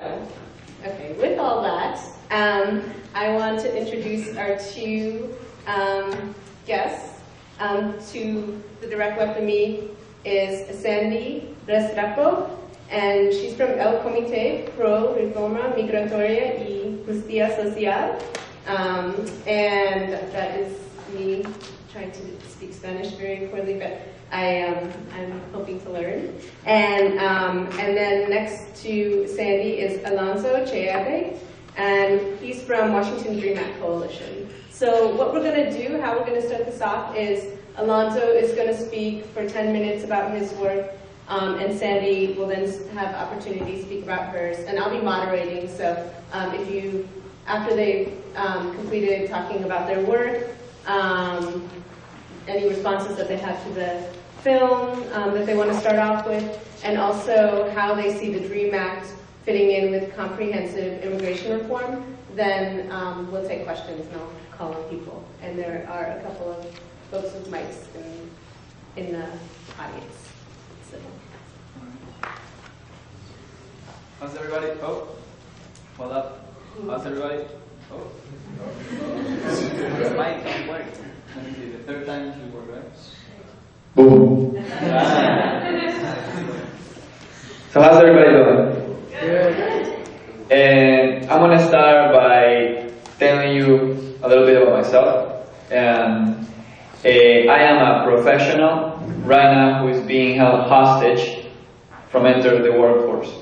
Okay, with all that, I want to introduce our two guests. To the direct left of me is Sandy Restrepo, and she's from El Comité Pro Reforma Migratoria y Justicia Social. And that is me trying to speak Spanish very poorly, but I'm hoping to learn. And then next to Sandy is Alonso Cheave, and he's from Washington DREAM Act Coalition. So what we're going to do, how we're going to start this off is Alonso is going to speak for 10 minutes about his work, and Sandy will then have opportunity to speak about hers, and I'll be moderating, so if you, after they've completed talking about their work, any responses that they have to the film that they want to start off with, and also how they see the DREAM Act fitting in with comprehensive immigration reform, then we'll take questions and I'll call on people. And there are a couple of folks with mics in the audience. So. How's everybody? Oh, hold up. How's everybody? Oh. This mic don't work. Let me see, the third time it should work, right? Boom. So how's everybody doing? Good. And I'm gonna start by telling you a little bit about myself. I am a professional right now who is being held hostage from entering the workforce.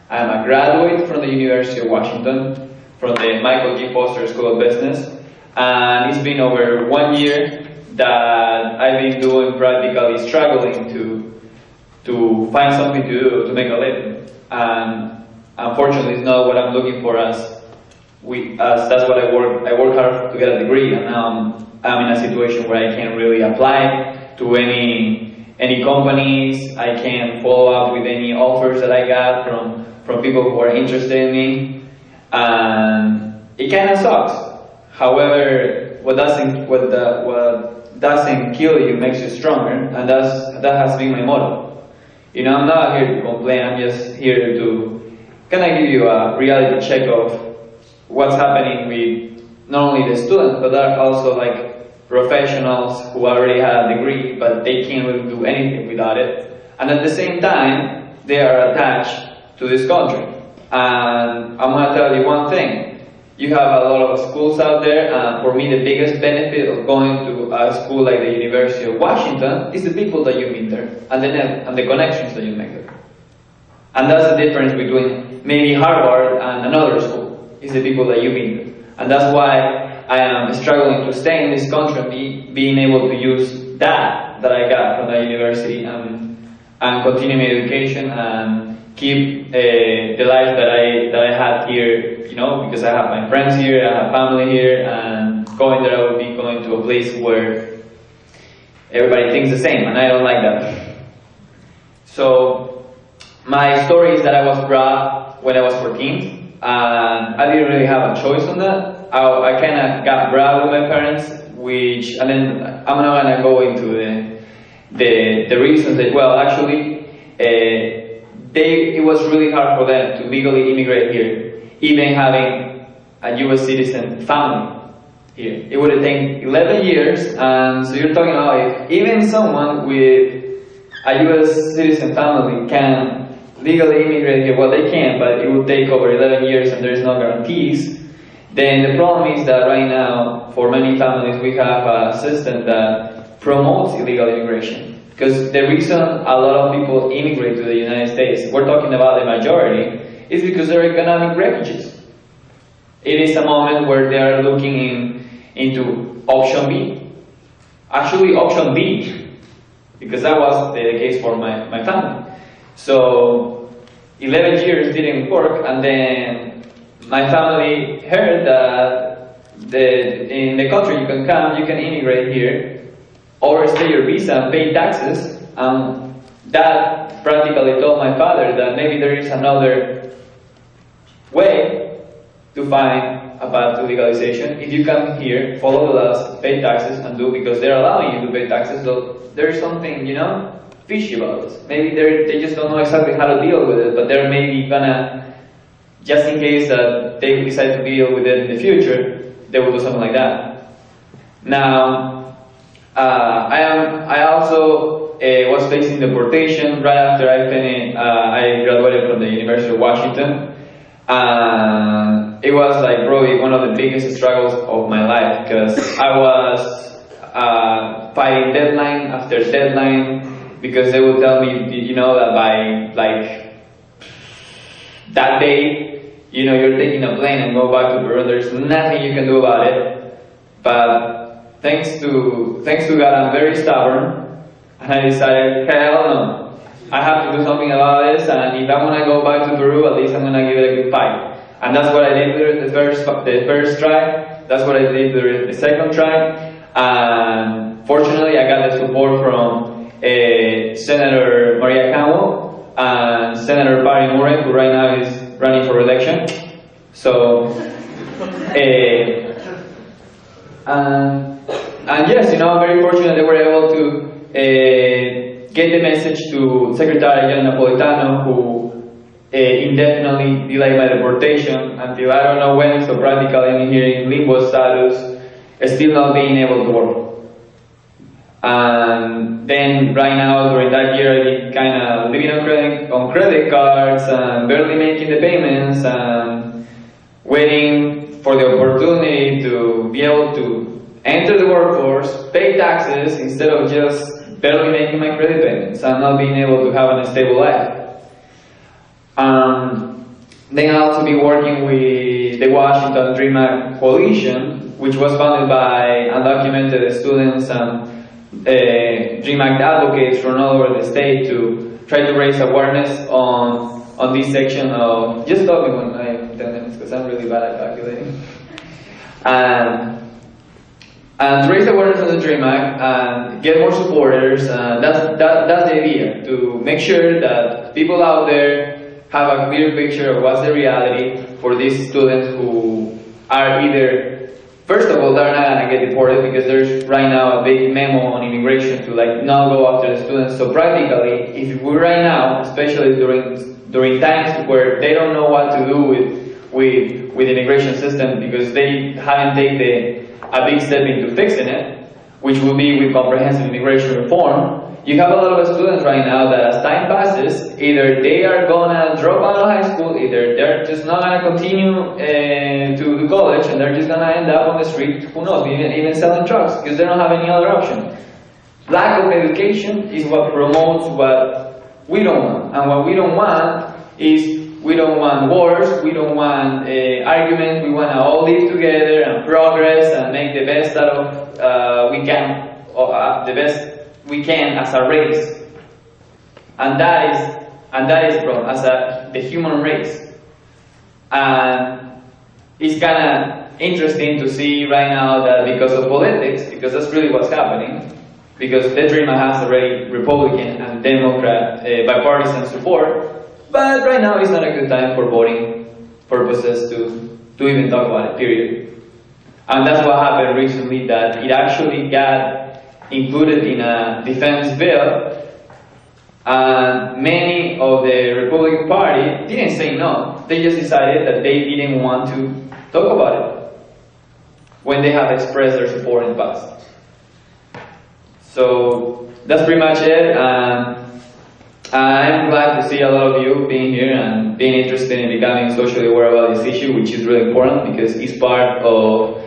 I am a graduate from the University of Washington, from the Michael G. Foster School of Business, and it's been over 1 year that I've been doing practically struggling to find something to do to make a living. And unfortunately, it's not what I'm looking for as that's what I work hard to get a degree, and now I'm in a situation where I can't really apply to any companies. I can't follow up with any offers that I got from people who are interested in me, and it kind of sucks. However, what doesn't kill you makes you stronger, and that has been my motto. You know, I'm not here to complain. I'm just here to kind of give you a reality check of what's happening with not only the students, but there are also like professionals who already have a degree, but they can't really do anything without it. And at the same time, they are attached to this country. And I'm gonna tell you one thing. You have a lot of schools out there, and for me the biggest benefit of going to a school like the University of Washington is the people that you meet there, and the connections that you make there. And that's the difference between maybe Harvard and another school, is the people that you meet there. And that's why I am struggling to stay in this country and being able to use that I got from the university and continue my education and keep the life that I had here, you know, because I have my friends here, I have family here, and going there I would be going to a place where everybody thinks the same, and I don't like that. So my story is that I was brought when I was 14, and I didn't really have a choice on that. I kind of got brought with my parents, and then I'm not gonna go into the reasons that, well, actually, it was really hard for them to legally immigrate here, even having a U.S. citizen family here. It would have taken 11 years, and so you're talking about if even someone with a U.S. citizen family can legally immigrate here, well, they can, but it would take over 11 years and there's no guarantees. Then the problem is that right now, for many families, we have a system that promotes illegal immigration. Because the reason a lot of people immigrate to the United States, we're talking about the majority, is because they're economic refugees. It is a moment where they are looking into option B. Actually, option B, because that was the case for my family. So 11 years didn't work, and then my family heard that in the country you can come, you can immigrate here, overstay your visa and pay taxes. That practically told my father that maybe there is another way to find a path to legalization. If you come here, follow the laws, pay taxes, and do, because they're allowing you to pay taxes, so there's something, you know, fishy about this. Maybe they just don't know exactly how to deal with it, but they're maybe gonna just in case that they decide to deal with it in the future, they will do something like that. Now, I also was facing deportation right after I graduated from the University of Washington. It was like probably one of the biggest struggles of my life, because I was fighting deadline after deadline, because they would tell me, you know, that by like that day, you know, you're taking a plane and go back to Peru. There's nothing you can do about it. But thanks to God, I'm very stubborn, and I decided, hell no, I have to do something about this. And if I'm gonna go back to Peru, at least I'm gonna give it a good fight. And that's what I did during the first try. That's what I did during the second try. And fortunately, I got the support from Senator Maria Camo and Senator Patty Murray, who right now is running for election. So, and yes, you know, I'm very fortunate they were able to get the message to Secretary Jan Napolitano, who indefinitely delayed my deportation until I don't know when, so practically I'm here in limbo status, still not being able to work. And then right now, during that year, I did kind of living on credit cards and barely making the payments and waiting for the opportunity to be able to enter the workforce, pay taxes, instead of just barely making my credit payments and not being able to have a stable life. Then I'll also be working with the Washington Dream Act Coalition, which was founded by undocumented students and Dream Act advocates from all over the state to try to raise awareness on this section of, just stop me when I'm done, because I'm really bad at calculating. And to raise awareness on the Dream Act and get more supporters, that's the idea, to make sure that people out there have a clear picture of what's the reality for these students who are either, first of all, they're not gonna get deported because there's right now a big memo on immigration to like not go after the students. So practically, if we right now, especially during times where they don't know what to do with the immigration system because they haven't taken a big step into fixing it, which will be with comprehensive immigration reform, you have a lot of students right now that as time passes, either they are gonna drop out of high school, either they're just not gonna continue to college and they're just gonna end up on the street, who knows, even selling drugs, because they don't have any other option. Lack of education is what promotes what we don't want. And what we don't want is, we don't want wars, we don't want arguments, we want to all live together and progress and make the best out of the best we can as a race. And that is the problem, as the human race. And it's kind of interesting to see right now that because of politics, because that's really what's happening, because the Dream Act has already Republican and Democrat bipartisan support, but right now it's not a good time for voting purposes to even talk about it, period. And that's what happened recently, that it actually got included in a defense bill, and many of the Republican Party didn't say no. They just decided that they didn't want to talk about it when they have expressed their support in the past. So that's pretty much it. I'm glad to see a lot of you being here and being interested in becoming socially aware about this issue, which is really important because it's part of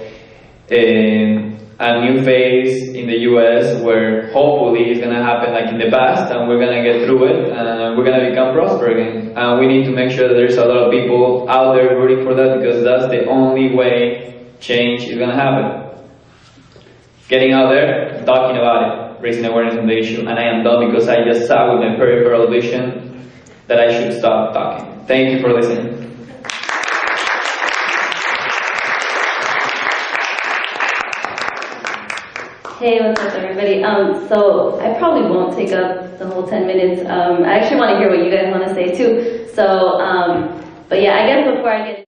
a new phase in the US where hopefully it's going to happen like in the past, and we're going to get through it and we're going to become prosperous again. And we need to make sure that there's a lot of people out there rooting for that, because that's the only way change is going to happen. Getting out there, talking about it, raising awareness on the issue. And I am done because I just saw with my peripheral vision that I should stop talking. Thank you for listening. Hey, what's up everybody? So I probably won't take up the whole 10 minutes. I actually want to hear what you guys want to say too. So, but yeah, I guess before I get